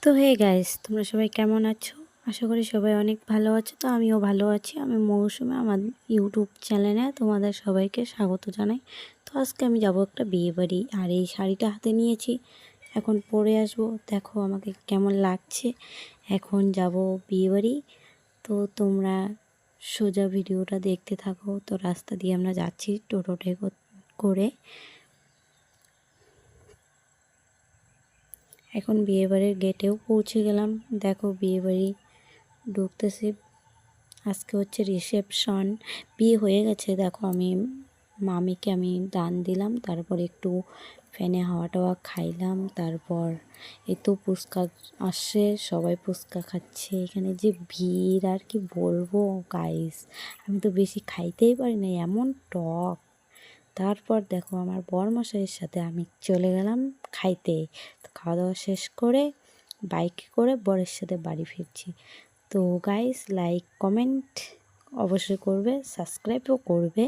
তো hey guys, তোমরা সবাই কেমন আছো? আশা করি সবাই অনেক ভালো আছো। তো আমিও ভালো আছি। আমি মৌসুমী, আমার ইউটিউব চ্যানেলে তোমাদের সবাইকে স্বাগত জানাই। তো আজকে আমি যাব একটা বিয়ে বাড়ি, আর এই শাড়িটা হাতে নিয়েছি, এখন পরে আসবো। দেখো আমাকে কেমন লাগছে। এখন যাব বিয়ে বাড়ি। তো তোমরা সোজা ভিডিওটা দেখতে থাকো। তো রাস্তা দিয়ে আমরা যাচ্ছি টোটোতে করে। এখন বিয়েবাড়ির গেটেও পৌঁছে গেলাম। দেখো বিয়েবাড়ি ঢুকতেছি। আজকে হচ্ছে রিসেপশন, বিয়ে হয়ে গেছে। দেখো মামিকে আমি দান দিলাম, তারপর একটু ফ্যানে হাওয়া টাওয়া খাইলাম। তারপর এই তো ফুচকা আসছে, সবাই ফুচকা খাচ্ছে। এখানে যে ভিড় আর কি বলবো গাইস, আমি তো বেশি খাইতেই পারি না, এমন টক। তারপর দেখো আমার বরমশাইয়ের সাথে আমি চলে গেলাম খাইতে। তো খাওয়া দাওয়া শেষ করে বাইকে করে বরের সাথে বাড়ি ফিরছি। তো গাইস, লাইক কমেন্ট অবশ্যই করবে, সাবস্ক্রাইবও করবে।